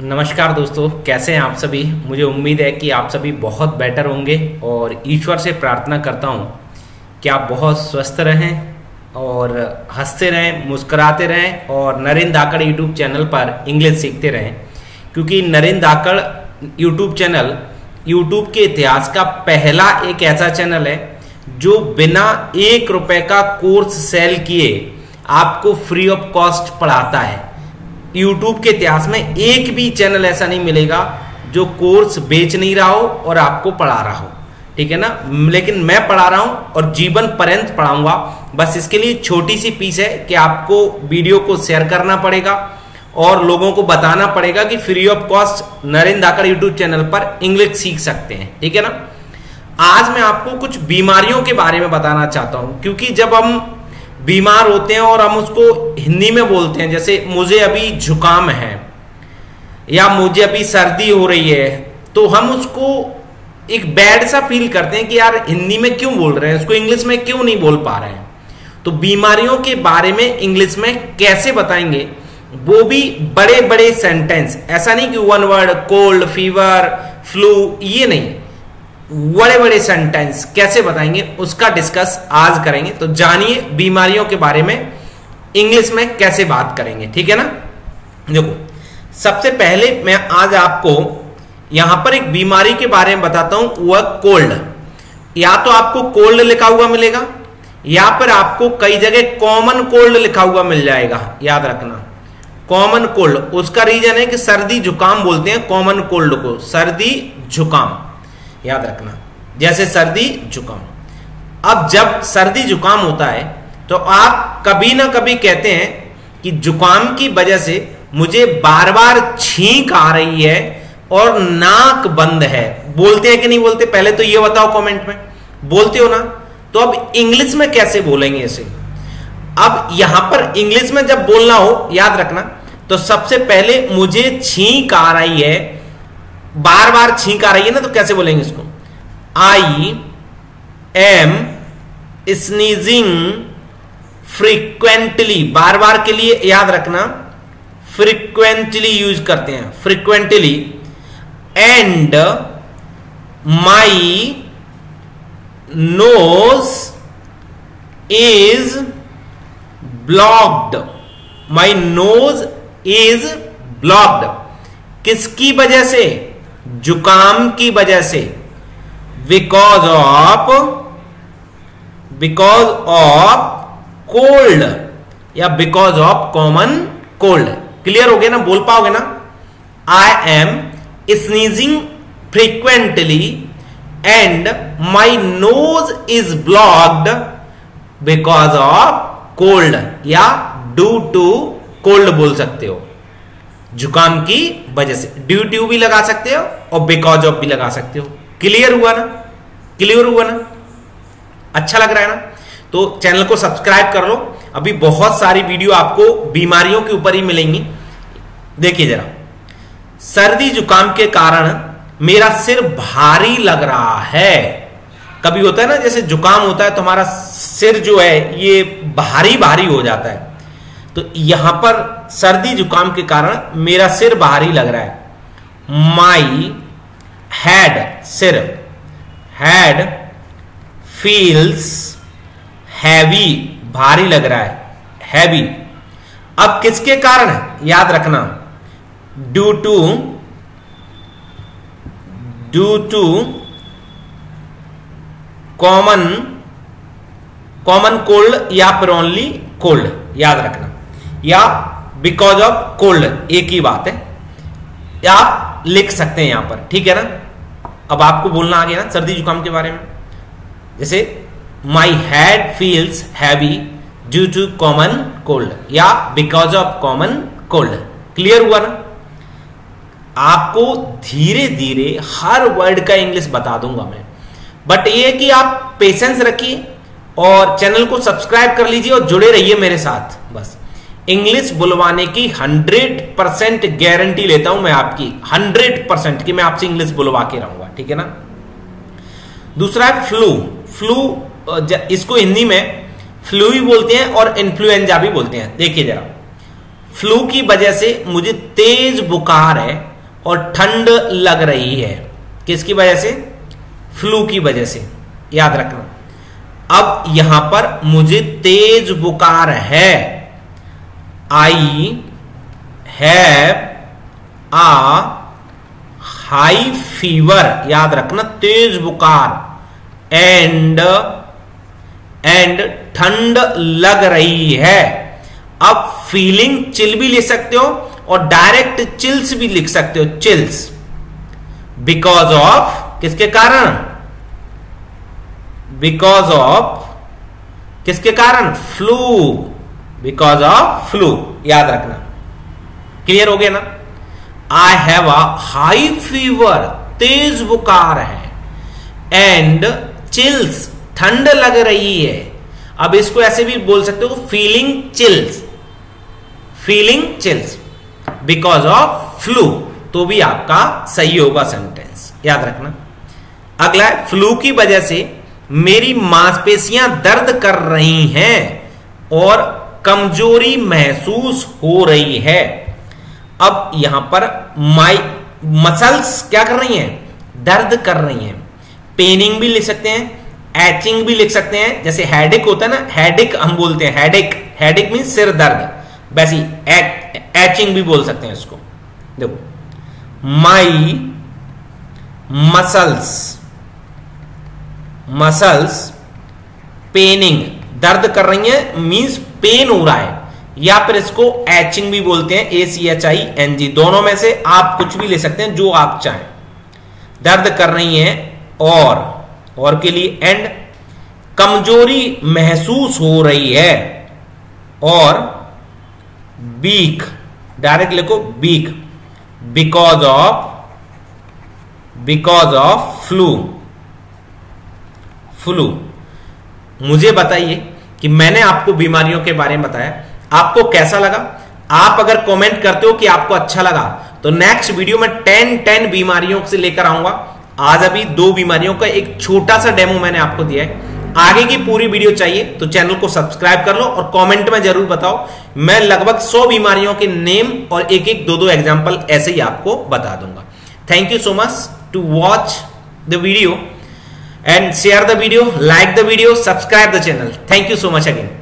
नमस्कार दोस्तों, कैसे हैं आप सभी। मुझे उम्मीद है कि आप सभी बहुत बेटर होंगे और ईश्वर से प्रार्थना करता हूं कि आप बहुत स्वस्थ रहें और हंसते रहें, मुस्कुराते रहें और नरेंद्र धाकड़ यूट्यूब चैनल पर इंग्लिश सीखते रहें, क्योंकि नरेंद्र धाकड़ यूट्यूब चैनल यूट्यूब के इतिहास का पहला एक ऐसा चैनल है जो बिना 1 रुपए का कोर्स सेल किए आपको फ्री ऑफ कॉस्ट पढ़ाता है। YouTube के इतिहास में एक भी चैनल ऐसा नहीं मिलेगा जो कोर्स बेच नहीं रहा हो और आपको पढ़ा रहा हो, ठीक है ना। लेकिन मैं पढ़ा रहा हूं और जीवन पर्यंत पढ़ाऊंगा। बस इसके लिए छोटी सी फीस है कि आपको वीडियो को शेयर करना पड़ेगा और लोगों को बताना पड़ेगा कि free of cost Narendra Dhakad YouTube channel पर इंग्लिश सीख सकते हैं, ठीक है ना। आज मैं आपको कुछ बीमारियों के बारे में बताना चाहता हूं, क्योंकि जब हम बीमार होते हैं और हम उसको हिंदी में बोलते हैं, जैसे मुझे अभी जुकाम है या मुझे अभी सर्दी हो रही है, तो हम उसको एक बैड सा फील करते हैं कि यार हिंदी में क्यों बोल रहे हैं, उसको इंग्लिश में क्यों नहीं बोल पा रहे हैं। तो बीमारियों के बारे में इंग्लिश में कैसे बताएंगे, वो भी बड़े बड़े सेंटेंस, ऐसा नहीं कि 1 वर्ड कोल्ड, फीवर, फ्लू, ये नहीं, बड़े बड़े सेंटेंस कैसे बताएंगे उसका डिस्कस आज करेंगे। तो जानिए बीमारियों के बारे में इंग्लिश में कैसे बात करेंगे, ठीक है ना। देखो, सबसे पहले मैं आज आपको यहां पर एक बीमारी के बारे में बताता हूं, वह कोल्ड। या तो आपको कोल्ड लिखा हुआ मिलेगा या फिर आपको कई जगह कॉमन कोल्ड लिखा हुआ मिल जाएगा। याद रखना, कॉमन कोल्ड, उसका रीजन है कि सर्दी जुकाम बोलते हैं कॉमन कोल्ड को, सर्दी जुकाम, याद रखना, जैसे सर्दी जुकाम। अब जब सर्दी जुकाम होता है तो आप कभी ना कभी कहते हैं कि जुकाम की वजह से मुझे बार बार छींक आ रही है और नाक बंद है। बोलते हैं कि नहीं बोलते, पहले तो ये बताओ कमेंट में, बोलते हो ना। तो अब इंग्लिश में कैसे बोलेंगे इसे। अब यहां पर इंग्लिश में जब बोलना हो, याद रखना, तो सबसे पहले मुझे छींक आ रही है, बार बार छींक आ रही है ना, तो कैसे बोलेंगे इसको। आई एम स्नीजिंग फ्रीक्वेंटली, बार बार के लिए याद रखना फ्रीक्वेंटली यूज करते हैं, frequently. And my nose is blocked, my nose is blocked. किसकी वजह से? जुकाम की वजह से। बिकॉज ऑफ कोल्ड या because of common cold. Clear हो गया ना, बोल पाओगे ना। I am sneezing frequently and my nose is blocked because of cold, या ड्यू टू कोल्ड बोल सकते हो, जुकाम की वजह से। ड्यू टू भी लगा सकते हो और बिकॉज ऑफ भी लगा सकते हो। क्लियर हुआ ना, क्लियर हुआ ना, अच्छा लग रहा है ना। तो चैनल को सब्सक्राइब कर लो, अभी बहुत सारी वीडियो आपको बीमारियों के ऊपर ही मिलेंगी। देखिए जरा, सर्दी जुकाम के कारण मेरा सिर भारी लग रहा है। कभी होता है ना, जैसे जुकाम होता है तो हमारा सिर जो है ये भारी भारी हो जाता है, तो यहां पर सर्दी जुकाम के कारण मेरा सिर भारी लग रहा है। माई हेड, सिर, हेड फील्स हैवी, भारी लग रहा है, हैवी। अब किसके कारण है, याद रखना, ड्यू टू कॉमन कोल्ड या फिर ओनली कोल्ड, याद रखना, या बिकॉज ऑफ कोल्ड, एक ही बात है। आप लिख सकते हैं यहां पर, ठीक है ना। अब आपको बोलना आ गया ना सर्दी जुकाम के बारे में। जैसे my head feels heavy due to common cold या because of common cold. Clear हुआ ना। आपको धीरे धीरे हर वर्ड का इंग्लिश बता दूंगा मैं, बट ये कि आप पेशेंस रखिए और चैनल को सब्सक्राइब कर लीजिए और जुड़े रहिए मेरे साथ। बस इंग्लिश बुलवाने की 100% गारंटी लेता हूं मैं आपकी, 100% कि मैं आपसे इंग्लिश बुलवा के रहूंगा, ठीक है ना। दूसरा है फ्लू। फ्लू इसको हिंदी में फ्लू भी बोलते हैं और इन्फ्लुएंजा भी बोलते हैं। देखिए जरा, फ्लू की वजह से मुझे तेज बुखार है और ठंड लग रही है। किसकी वजह से? फ्लू की वजह से, याद रखना। अब यहां पर मुझे तेज बुखार है, I have a high fever, याद रखना, तेज बुखार, एंड ठंड लग रही है। अब फीलिंग चिल भी लिख सकते हो और डायरेक्ट चिल्स भी लिख सकते हो, चिल्स, बिकॉज ऑफ, किसके कारण? बिकॉज ऑफ, किसके कारण? फ्लू, बिकॉज ऑफ फ्लू, याद रखना। क्लियर हो गया ना? I have a high fever, तेज बुखार है, एंड चिल्स, ठंड लग रही है। अब इसको ऐसे भी बोल सकते हो, feeling chills, feeling chills because of flu, तो भी आपका सही होगा सेंटेंस, याद रखना। अगला है, फ्लू की वजह से मेरी मांसपेशियां दर्द कर रही हैं और कमजोरी महसूस हो रही है। अब यहां पर माई मसल्स क्या कर रही हैं? दर्द कर रही हैं। पेनिंग भी लिख सकते हैं, एचिंग भी लिख सकते हैं। जैसे हेडेक होता है ना, हेडेक हम बोलते हैं, हेडेक, हेडेक मीन सिर दर्द, वैसे एचिंग भी बोल सकते हैं इसको। देखो, माई मसल्स पेनिंग, दर्द कर रही है मींस पेन हो रहा है, या फिर इसको एचिंग भी बोलते हैं, ACHING, दोनों में से आप कुछ भी ले सकते हैं जो आप चाहें। दर्द कर रही हैं और के लिए एंड कमजोरी महसूस हो रही है, और वीक, डायरेक्ट लिखो वीक, बिकॉज ऑफ फ्लू। मुझे बताइए कि मैंने आपको बीमारियों के बारे में बताया, आपको कैसा लगा? आप अगर कमेंट करते हो कि आपको अच्छा लगा, तो नेक्स्ट वीडियो में 10 बीमारियों से लेकर आऊंगा। आज अभी 2 बीमारियों का एक छोटा सा डेमो मैंने आपको दिया है। आगे की पूरी वीडियो चाहिए तो चैनल को सब्सक्राइब कर लो और कमेंट में जरूर बताओ। मैं लगभग 100 बीमारियों के नेम और एक 2 एग्जांपल ऐसे ही आपको बता दूंगा। Thank you so much to watch the video and share the video, like the video, subscribe the channel. Thank you so much again.